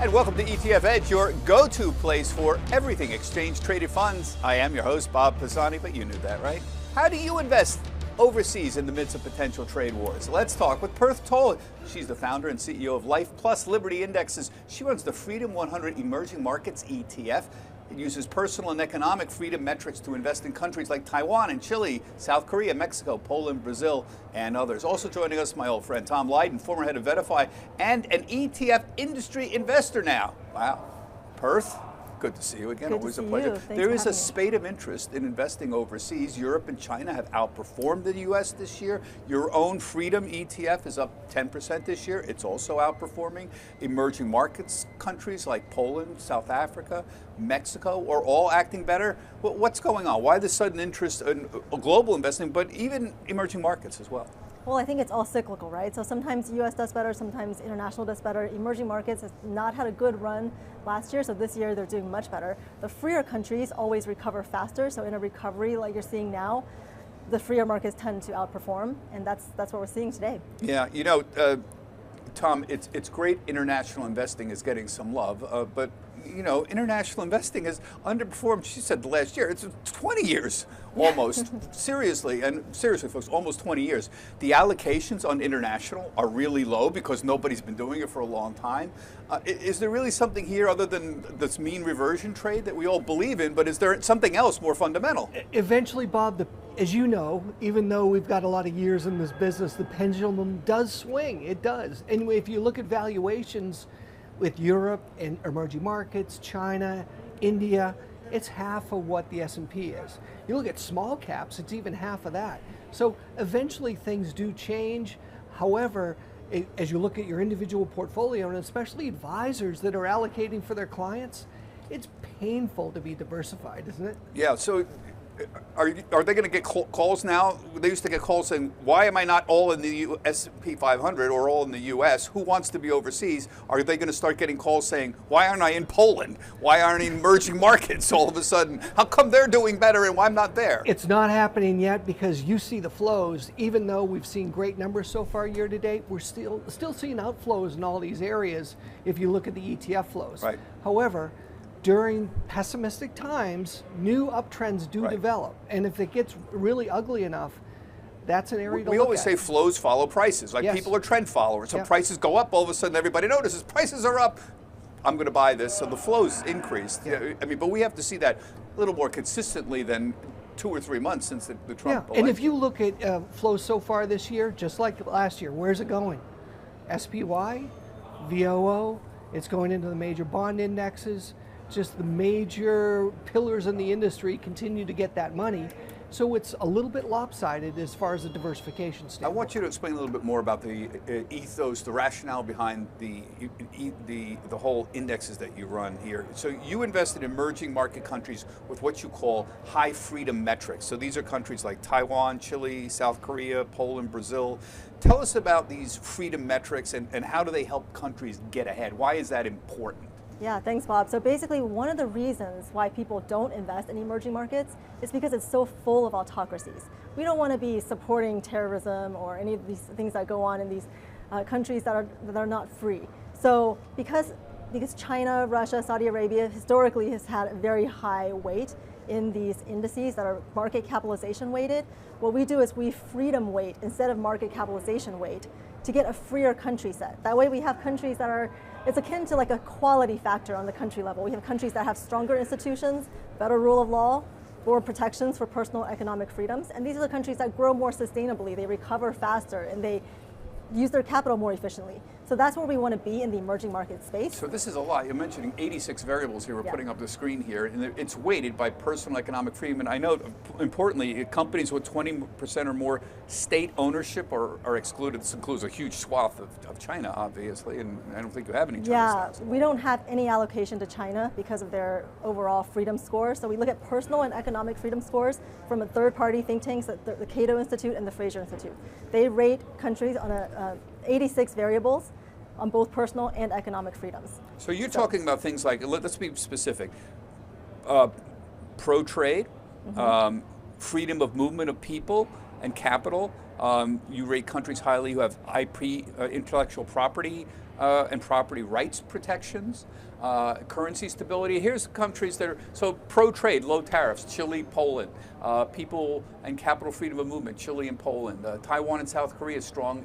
And welcome to ETF Edge, your go-to place for everything exchange-traded funds. I am your host, Bob Pisani, but you knew that, right? How do you invest overseas in the midst of potential trade wars? Let's talk with Perth Toll. She's the founder and CEO of Life Plus Liberty Indexes. She runs the Freedom 100 Emerging Markets ETF. It uses personal and economic freedom metrics to invest in countries like Taiwan and Chile, South Korea, Mexico, Poland, Brazil, and others. Also joining us, my old friend Tom Lydon, former head of Verify and an ETF industry investor now. Wow. Perth, good to see you again. Always a pleasure. There is a spate of interest in investing overseas. Europe and China have outperformed the U.S. this year. Your own Freedom ETF is up 10% this year. It's also outperforming. Emerging markets countries like Poland, South Africa, Mexico are all acting better. What's going on? Why the sudden interest in global investing, but even emerging markets as well? Well, I think it's all cyclical, right? So sometimes U.S. does better, sometimes international does better. Emerging markets has not had a good run last year, so this year they're doing much better. The freer countries always recover faster, so in a recovery like you're seeing now, the freer markets tend to outperform, and that's what we're seeing today. Yeah, you know, Tom, it's great international investing is getting some love, but you know, international investing has underperformed, she said, the last year. It's 20 years almost, seriously, folks, almost 20 years. The allocations on international are really low because nobody's been doing it for a long time. Is there really something here other than this mean reversion trade that we all believe in, but is there something else more fundamental? Eventually, Bob, as you know, even though we've got a lot of years in this business, the pendulum does swing, it does. Anyway, if you look at valuations, with Europe and emerging markets, China, India, it's half of what the S&P is. You look at small caps, it's even half of that. So eventually things do change. However, as you look at your individual portfolio, and especially advisors that are allocating for their clients, it's painful to be diversified, isn't it? Yeah, so are they going to get calls now? They used to get calls saying, why am I not all in the S&P 500 or all in the U.S.? Who wants to be overseas? Are they going to start getting calls saying, why aren't I in Poland? Why aren't I in emerging markets all of a sudden? How come they're doing better and why I'm not there? It's not happening yet because you see the flows. Even though we've seen great numbers so far year to date, we're still seeing outflows in all these areas if you look at the ETF flows. Right. However, during pessimistic times, new uptrends do develop. And if it gets really ugly enough, that's an area to look at. We always say flows follow prices. Like people are trend followers. So prices go up, all of a sudden everybody notices prices are up. I'm going to buy this. So the flows increased. Yeah. I mean, but we have to see that a little more consistently than 2 or 3 months since the Trump election. And if you look at flows so far this year, just like last year, where's it going? SPY, VOO, it's going into the major bond indexes. Just the major pillars in the industry continue to get that money. So it's a little bit lopsided as far as the diversification standpoint. I want you to explain a little bit more about the ethos, the rationale behind the whole indexes that you run here. So you invest in emerging market countries with what you call high freedom metrics. So these are countries like Taiwan, Chile, South Korea, Poland, Brazil. Tell us about these freedom metrics and how do they help countries get ahead? Why is that important? Yeah, thanks, Bob. So basically, one of the reasons why people don't invest in emerging markets is because it's so full of autocracies. We don't want to be supporting terrorism or any of these things that go on in these countries that are not free. So because China, Russia, Saudi Arabia historically has had a very high weight in these indices that are market capitalization weighted, what we do is we freedom weight instead of market capitalization weight to get a freer country set. That way we have countries that are, it's akin to like a quality factor on the country level. We have countries that have stronger institutions, better rule of law, more protections for personal economic freedoms, and these are the countries that grow more sustainably, they recover faster, and they use their capital more efficiently. So that's where we want to be in the emerging market space. So this is a lot. You're mentioning 86 variables here. We're putting up the screen here, and it's weighted by personal economic freedom. And I know, importantly, companies with 20% or more state ownership are excluded. This includes a huge swath of China, obviously, and I don't think you have any China stocks. We don't have any allocation to China because of their overall freedom score. So we look at personal and economic freedom scores from a third-party think tanks, the Cato Institute and the Fraser Institute. They rate countries on 86 variables on both personal and economic freedoms. So you're talking about things like, let's be specific, pro-trade, freedom of movement of people, and capital. You rate countries highly who have IP, intellectual property and property rights protections, currency stability. Here's countries that are so pro-trade, low tariffs: Chile, Poland. People and capital freedom of movement: Chile and Poland. Taiwan and South Korea, strong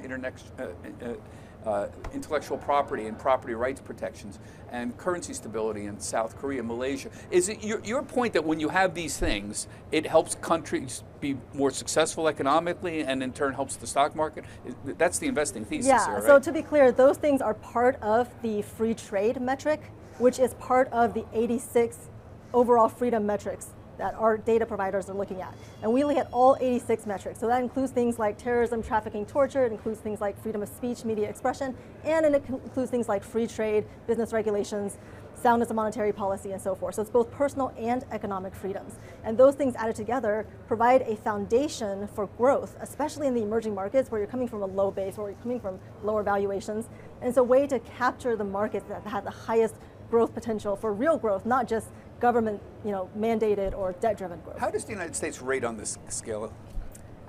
intellectual property and property rights protections, and currency stability in South Korea, Malaysia. Is it your point that when you have these things, it helps countries be more successful economically, and in turn helps the stock market? That's the investing thesis here, right? So to be clear, those things are part of the free trade metric, which is part of the 86 overall freedom metrics that our data providers are looking at. And we look at all 86 metrics. So that includes things like terrorism, trafficking, torture. It includes things like freedom of speech, media expression, and it includes things like free trade, business regulations, soundness of monetary policy, and so forth. So it's both personal and economic freedoms. And those things added together provide a foundation for growth, especially in the emerging markets where you're coming from a low base, where you're coming from lower valuations. And it's a way to capture the markets that have the highest growth potential for real growth, not just government, mandated or debt-driven growth. How does the United States rate on this scale?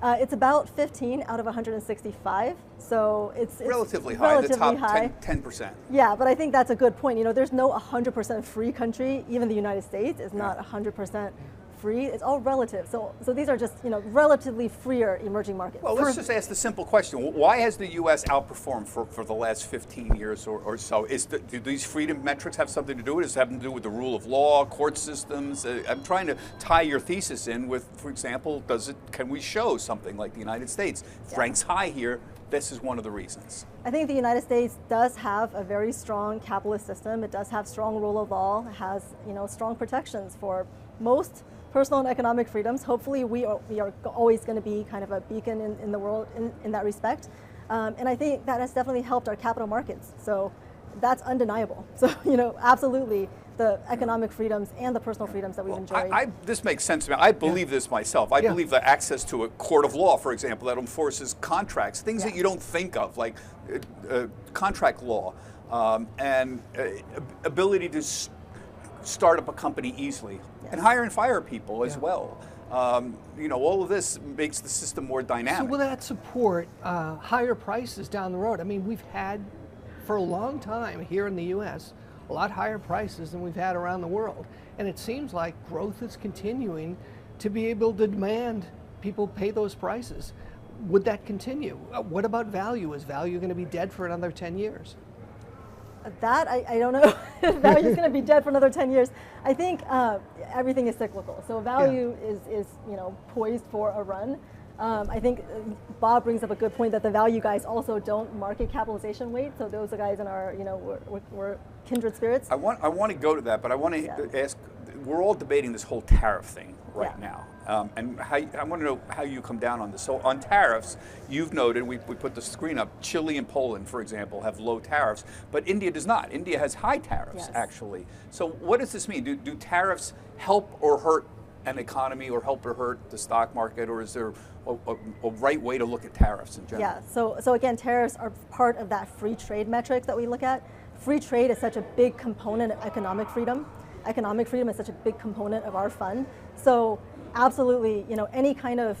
It's about 15 out of 165, so it's relatively high. The top high. 10%. Yeah, but I think that's a good point. There's no 100% free country. Even the United States is not 100% free. It's all relative. So these are just relatively freer emerging markets. Well, let's just ask the simple question: why has the U.S. outperformed for the last 15 years or so? Do these freedom metrics have something to do with it? Does it have to do with the rule of law, court systems? I'm trying to tie your thesis in with, for example, can we show something like the United States ranks high here? This is one of the reasons. I think the United States does have a very strong capitalist system. It does have strong rule of law. It has strong protections for most personal and economic freedoms. Hopefully we are always going to be kind of a beacon in the world in that respect. And I think that has definitely helped our capital markets. So that's undeniable. So, absolutely the economic freedoms and the personal freedoms that we've enjoyed. This makes sense to me. I believe this myself. I believe that access to a court of law, for example, that enforces contracts, things that you don't think of, like contract law, and ability to start up a company easily, and hire and fire people as well. All of this makes the system more dynamic. So will that support higher prices down the road? I mean, we've had for a long time here in the U.S. a lot higher prices than we've had around the world, and it seems like growth is continuing to be able to demand people pay those prices. Would that continue? What about value? Is value going to be dead for another 10 years? That, I don't know if value is going to be dead for another 10 years. I think everything is cyclical. So value is poised for a run. I think Bob brings up a good point that the value guys also don't market capitalization weight. So those are guys in our, we're kindred spirits. I want to go to that, but I want to ask, we're all debating this whole tariff thing right now. And I want to know how you come down on this. So on tariffs, you've noted, we put the screen up, Chile and Poland, for example, have low tariffs, but India does not. India has high tariffs, actually. So what does this mean? Do tariffs help or hurt an economy, or help or hurt the stock market, or is there a right way to look at tariffs in general? Yeah, so again, tariffs are part of that free trade metric that we look at. Free trade is such a big component of economic freedom. Economic freedom is such a big component of our fund. So absolutely, any kind of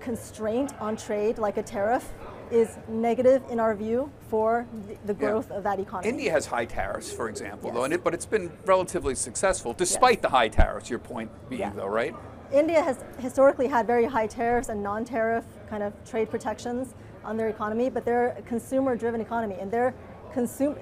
constraint on trade, like a tariff, is negative in our view for the growth of that economy. India has high tariffs, for example, though, but it's been relatively successful, despite the high tariffs, your point being, though, right? India has historically had very high tariffs and non-tariff kind of trade protections on their economy, but they're a consumer-driven economy, and their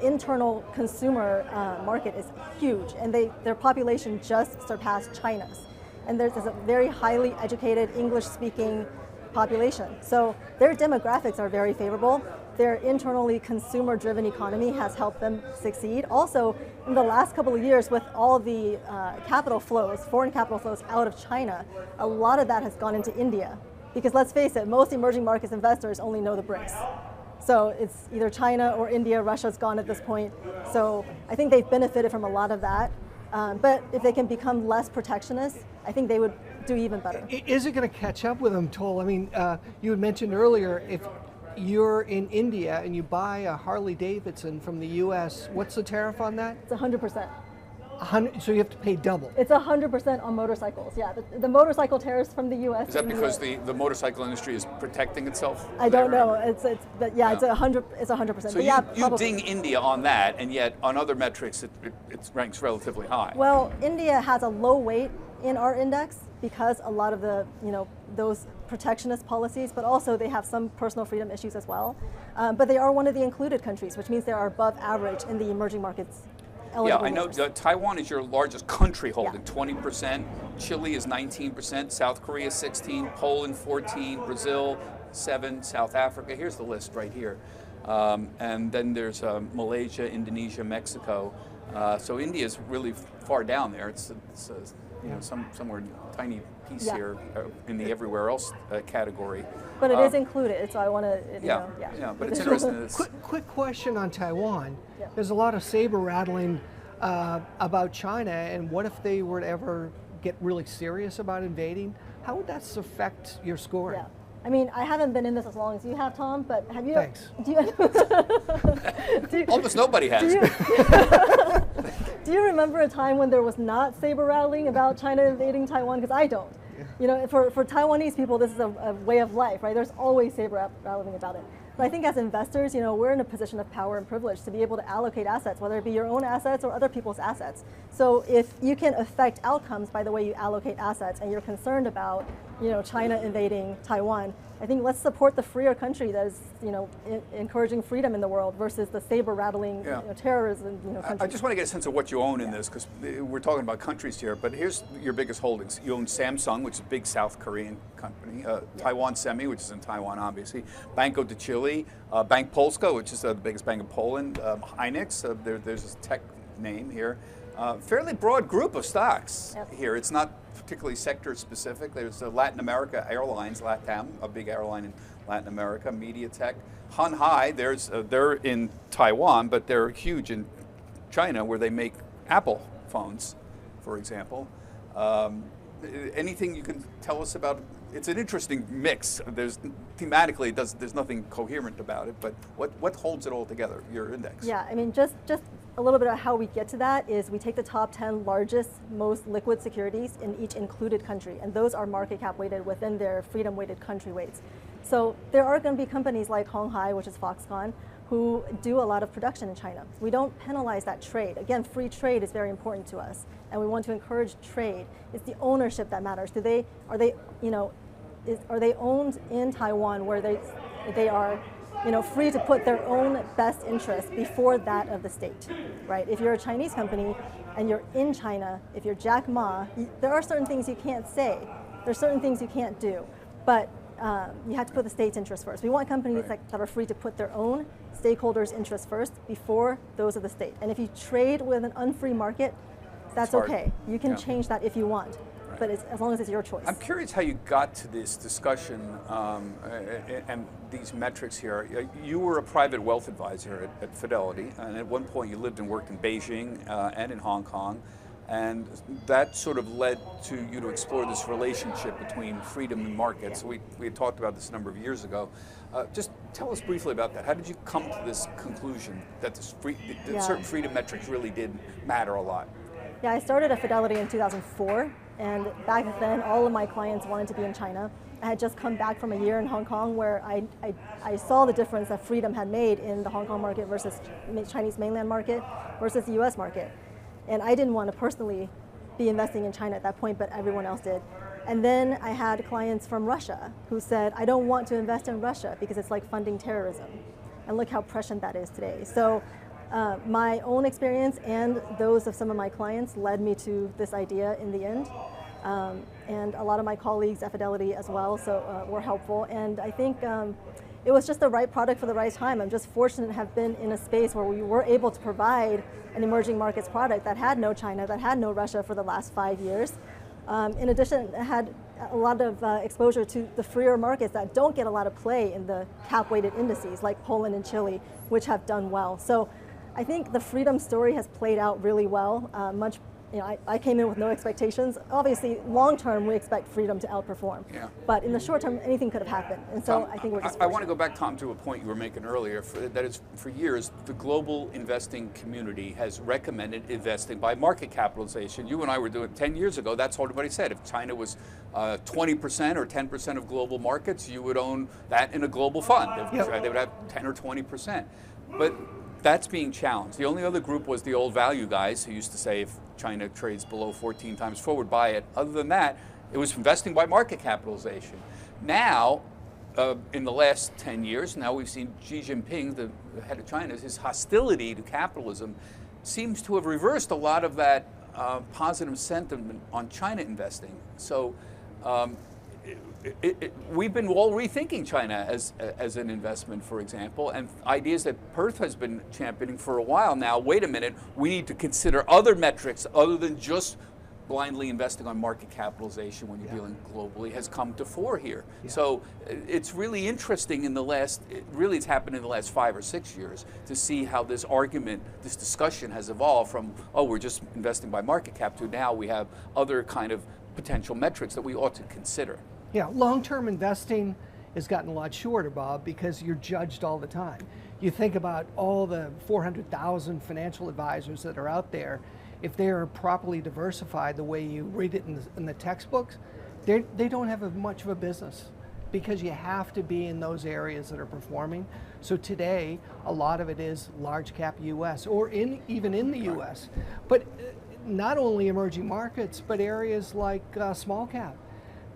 internal consumer market is huge, and their population just surpassed China's. And there's a very highly educated, English-speaking population. So their demographics are very favorable. Their internally consumer-driven economy has helped them succeed. Also, in the last couple of years, with all the capital flows, foreign capital flows out of China, a lot of that has gone into India. Because let's face it, most emerging markets investors only know the BRICS. So it's either China or India. Russia's gone at this point. So I think they've benefited from a lot of that. But if they can become less protectionist, I think they would do even better. Is it going to catch up with them, Toll? I mean, you had mentioned earlier, if you're in India and you buy a Harley Davidson from the U.S., what's the tariff on that? It's 100%. So you have to pay double. It's 100% on motorcycles. Yeah, the motorcycle tariffs from the U.S. Is that because the motorcycle industry is protecting itself? I don't know. But yeah, it's 100%. So yeah, you ding India on that, and yet on other metrics it ranks relatively high. Well, India has a low weight in our index because a lot of the those protectionist policies, but also they have some personal freedom issues as well. But they are one of the included countries, which means they are above average in the emerging markets. Yeah, I know Taiwan is your largest country holding, 20%. Chile is 19%, South Korea 16%, Poland 14%, Brazil 7%, South Africa. Here's the list right here. And then there's Malaysia, Indonesia, Mexico. So India is really far down there. It's somewhere tiny piece here in the everywhere else category. But it is included, so I want to. Yeah, but it's interesting. Quick question on Taiwan. Yeah. There's a lot of saber rattling about China, and what if they were to ever get really serious about invading? How would that affect your scoring? Yeah. I mean, I haven't been in this as long as you have, Tom, but have you? Thanks. Almost nobody has. Do you remember a time when there was not saber rattling about China invading Taiwan? Because I don't. Yeah. For Taiwanese people, this is a way of life, right? There's always saber rattling about it. But I think as investors, we're in a position of power and privilege to be able to allocate assets, whether it be your own assets or other people's assets. So if you can affect outcomes by the way you allocate assets, and you're concerned about, China invading Taiwan, I think let's support the freer country that is, encouraging freedom in the world versus the saber rattling, terrorism, countries. I just want to get a sense of what you own in this, because we're talking about countries here. But here's your biggest holdings. You own Samsung, which is a big South Korean company. Taiwan Semi, which is in Taiwan, obviously. Banco de Chile, Bank Polska, which is the biggest bank in Poland. Hynix, there's this tech name here. Fairly broad group of stocks here. It's not particularly sector specific. There's Latin America Airlines, LATAM, a big airline in Latin America, MediaTek. Hanhai, they're in Taiwan, but they're huge in China, where they make Apple phones, for example. Anything you can tell us about? It's an interesting mix. Thematically, there's nothing coherent about it, but what holds it all together, your index? Yeah, I mean, just a little bit of how we get to that is we take the top 10 largest, most liquid securities in each included country, and those are market cap weighted within their freedom weighted country weights. So there are going to be companies like Honghai, which is Foxconn, who do a lot of production in China. We don't penalize that trade. Again, free trade is very important to us, and we want to encourage trade. It's the ownership that matters. Are they owned in Taiwan, where they are free to put their own best interest before that of the state, right? If you're a Chinese company and you're in China, if you're Jack Ma, there are certain things you can't say. There's certain things you can't do, but you have to put the state's interest first. We want companies that are free to put their own stakeholders' interests first before those of the state. And if you trade with an unfree market, that's okay. You can change that if you want. But as long as it's your choice. I'm curious how you got to this discussion and these metrics here. You were a private wealth advisor at Fidelity, and at one point you lived and worked in Beijing and in Hong Kong, and that sort of led to you to explore this relationship between freedom and markets. We had talked about this a number of years ago. Just tell us briefly about that. How did you come to this conclusion that certain freedom metrics really did matter a lot? Yeah, I started at Fidelity in 2004. And back then, all of my clients wanted to be in China. I had just come back from a year in Hong Kong where I saw the difference that freedom had made in the Hong Kong market versus Chinese mainland market versus the US market. And I didn't want to personally be investing in China at that point, but everyone else did. And then I had clients from Russia who said, I don't want to invest in Russia because it's like funding terrorism. And look how prescient that is today. So my own experience and those of some of my clients led me to this idea in the end. And a lot of my colleagues at Fidelity as well were helpful. And I think it was just the right product for the right time. I'm just fortunate to have been in a space where we were able to provide an emerging markets product that had no China, that had no Russia for the last 5 years. In addition, it had a lot of exposure to the freer markets that don't get a lot of play in the cap-weighted indices like Poland and Chile, which have done well. So I think the freedom story has played out really well, much I came in with no expectations. Obviously, long term, we expect freedom to outperform. Yeah. But in the short term, anything could have happened. And so Tom, I think we're just I want to go back, Tom, to a point you were making earlier. That is, for years, the global investing community has recommended investing by market capitalization. You and I were doing 10 years ago. That's what everybody said. If China was 20% or 10% of global markets, you would own that in a global fund. They would have 10 or 20%. But that's being challenged. The only other group was the old value guys who used to say if China trades below 14 times forward, buy it. Other than that, it was investing by market capitalization. Now, in the last 10 years, now we've seen Xi Jinping, the head of China, his hostility to capitalism seems to have reversed a lot of that positive sentiment on China investing. So we've been all rethinking China as an investment, for example, and ideas that Perth has been championing for a while now. Wait a minute, we need to consider other metrics other than just blindly investing on market capitalization when you're dealing globally has come to fore here. Yeah. So it's really interesting it's happened in the last 5 or 6 years to see how this argument, this discussion has evolved from, oh, we're just investing by market cap to now we have other kind of potential metrics that we ought to consider. Yeah, long-term investing has gotten a lot shorter, Bob, because you're judged all the time. You think about all the 400,000 financial advisors that are out there. If they are properly diversified the way you read it in the textbooks, they don't have much of a business because you have to be in those areas that are performing. So today, a lot of it is large cap US or even in the US. But not only emerging markets, but areas like small cap.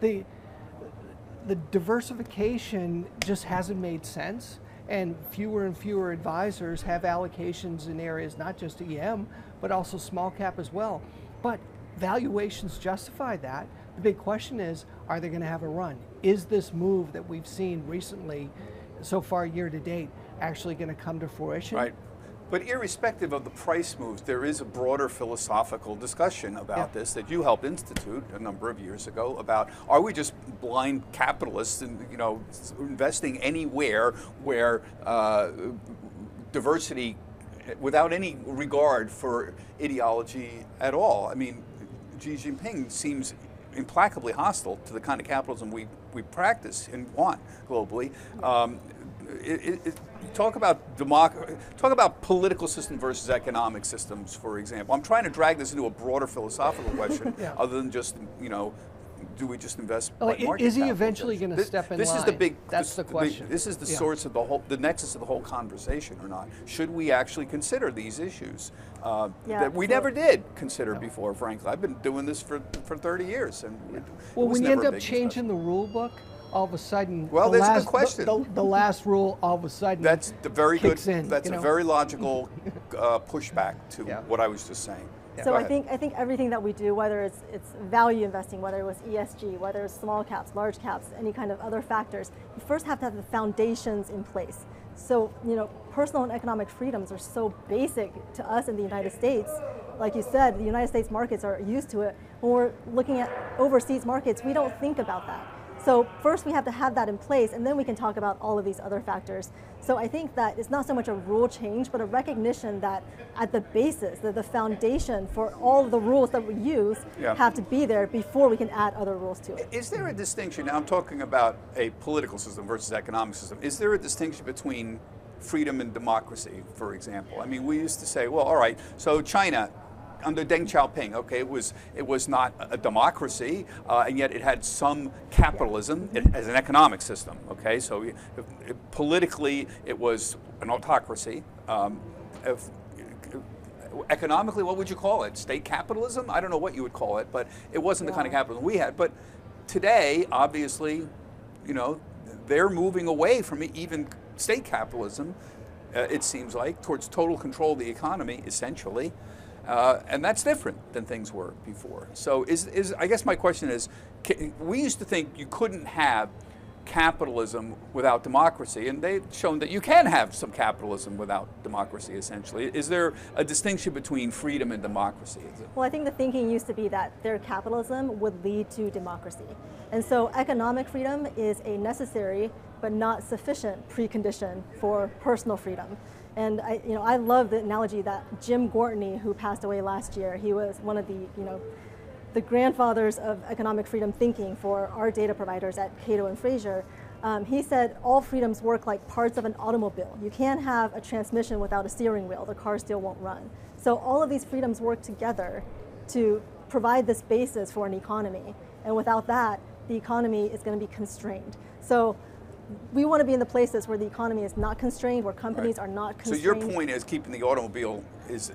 The diversification just hasn't made sense, and fewer advisors have allocations in areas not just EM, but also small cap as well. But valuations justify that. The big question is, are they going to have a run? Is this move that we've seen recently, so far year to date, actually going to come to fruition? Right. But irrespective of the price moves, there is a broader philosophical discussion about this that you helped institute a number of years ago about, are we just blind capitalists and investing anywhere where diversity, without any regard for ideology at all? I mean, Xi Jinping seems implacably hostile to the kind of capitalism we practice and want globally. Talk about political system versus economic systems, for example. I'm trying to drag this into a broader philosophical question, other than just, do we just invest by market Is he eventually going to step in line? Is the big. That's the question. This is the source of the nexus of the whole conversation, or not? Should we actually consider these issues that we never did consider before? Frankly, I've been doing this for 30 years, and when you end up changing the rule book, all of a sudden, there's a good question. The last rule, all of a sudden, that's the very good. In, that's a very logical pushback to what I was just saying. Yeah. So I think everything that we do, whether it's value investing, whether it was ESG, whether it's small caps, large caps, any kind of other factors, you first have to have the foundations in place. So personal and economic freedoms are so basic to us in the United States. Like you said, the United States markets are used to it. When we're looking at overseas markets, we don't think about that. So first we have to have that in place, and then we can talk about all of these other factors. So I think that it's not so much a rule change, but a recognition that at the basis, the foundation for all of the rules that we use have to be there before we can add other rules to it. Is there a distinction, now I'm talking about a political system versus economic system, is there a distinction between freedom and democracy, for example? I mean, we used to say, well, all right, so China, under Deng Xiaoping, okay, it was not a democracy, and yet it had some capitalism as an economic system. Okay, so politically it was an autocracy. Economically, what would you call it? State capitalism? I don't know what you would call it, but it wasn't the kind of capitalism we had. But today, obviously, they're moving away from even state capitalism. It seems like towards total control of the economy, essentially. And that's different than things were before. So I guess my question is, we used to think you couldn't have capitalism without democracy, and they've shown that you can have some capitalism without democracy, essentially. Is there a distinction between freedom and democracy? Well, I think the thinking used to be that their capitalism would lead to democracy. And so economic freedom is a necessary but not sufficient precondition for personal freedom. And I love the analogy that Jim Gortney, who passed away last year, he was one of the grandfathers of economic freedom thinking for our data providers at Cato and Fraser. He said all freedoms work like parts of an automobile. You can't have a transmission without a steering wheel. The car still won't run. So all of these freedoms work together to provide this basis for an economy. And without that, the economy is going to be constrained. So we want to be in the places where the economy is not constrained, where companies are not constrained. So your point is keeping the automobile is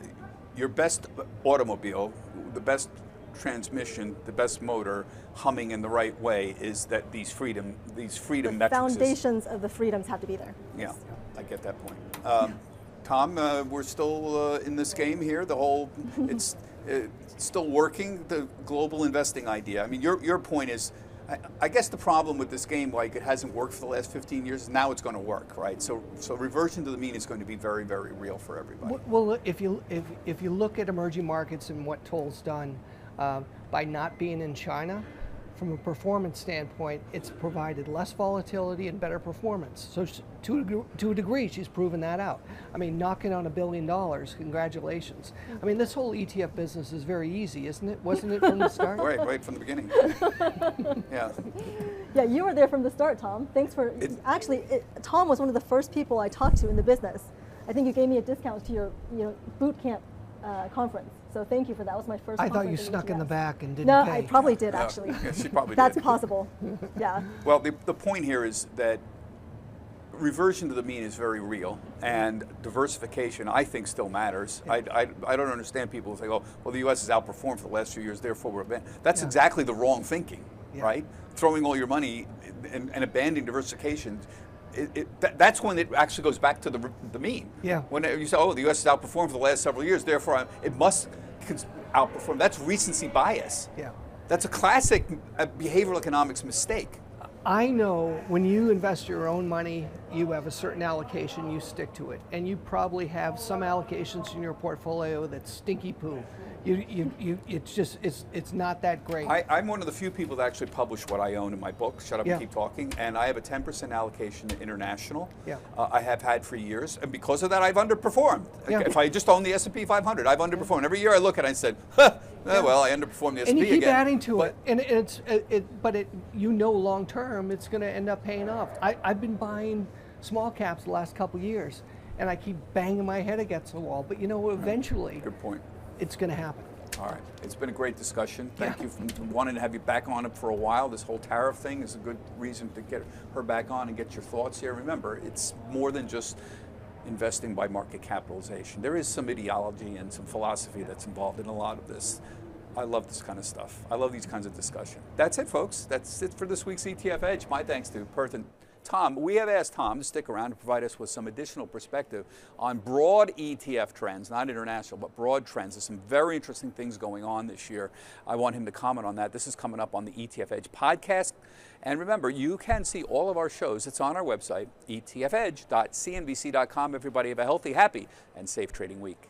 your best automobile, the best transmission, the best motor humming in the right way is that these freedom the metrics. Foundations of the freedoms have to be there. Yeah, I get that point. Tom, we're still in this game here. The whole, it's still working, the global investing idea. I mean, your point is, I guess the problem with this game, like it hasn't worked for the last 15 years, now it's going to work, right? So reversion to the mean is going to be very, very real for everybody. Well, if you look at emerging markets and what Toll's done, by not being in China, from a performance standpoint, it's provided less volatility and better performance. So to a degree, she's proven that out. I mean, knocking on $1 billion, congratulations. I mean, this whole ETF business is very easy, isn't it? Wasn't it from the start? Right from the beginning. Yeah. Yeah, you were there from the start, Tom. Thanks for, Tom was one of the first people I talked to in the business. I think you gave me a discount to your boot camp conference. So thank you for that. That was my first. I thought you snuck in the back and didn't pay. No, I probably did actually. Yeah, she probably That's did. possible. Yeah. Well, the point here is that reversion to the mean is very real, and diversification, I think, still matters. Yeah. I don't understand people who say, oh, well, the U.S. has outperformed for the last few years, therefore we're abandoned. That's exactly the wrong thinking, right? Throwing all your money and abandoning diversification. That's when it actually goes back to the mean. Yeah. When you say, oh, the U.S. has outperformed for the last several years, therefore it must outperform. That's recency bias. Yeah. That's a classic behavioral economics mistake. I know when you invest your own money, you have a certain allocation, you stick to it. And you probably have some allocations in your portfolio that's stinky poo. It's not that great. I'm one of the few people that actually publish what I own in my book, Shut Up and Keep Talking, and I have a 10% allocation to international. Yeah. I have had for years, and because of that, I've underperformed. Yeah. If I just own the S&P 500, I've underperformed. Every year I look at it and I said, well, I underperformed the S&P again. And you keep adding to it, and you know long term, it's going to end up paying off. I've been buying small caps the last couple of years, and I keep banging my head against the wall, but eventually. Good point. It's going to happen. All right. It's been a great discussion. Thank you for wanting to have you back on it for a while. This whole tariff thing is a good reason to get her back on and get your thoughts here. Remember, it's more than just investing by market capitalization. There is some ideology and some philosophy that's involved in a lot of this. I love this kind of stuff. I love these kinds of discussion. That's it, folks. That's it for this week's ETF Edge. My thanks to Perth and Tom. We have asked Tom to stick around to provide us with some additional perspective on broad ETF trends, not international, but broad trends. There's some very interesting things going on this year. I want him to comment on that. This is coming up on the ETF Edge podcast. And remember, you can see all of our shows. It's on our website, etfedge.cnbc.com. Everybody have a healthy, happy, and safe trading week.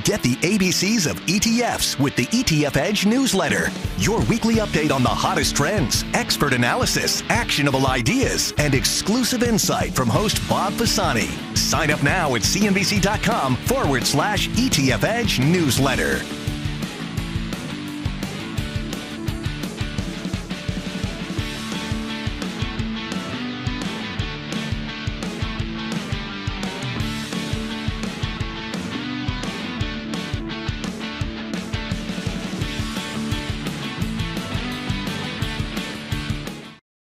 Get the ABCs of ETFs with the ETF Edge newsletter. Your weekly update on the hottest trends, expert analysis, actionable ideas, and exclusive insight from host Bob Pisani. Sign up now at cnbc.com/ETF Edge newsletter.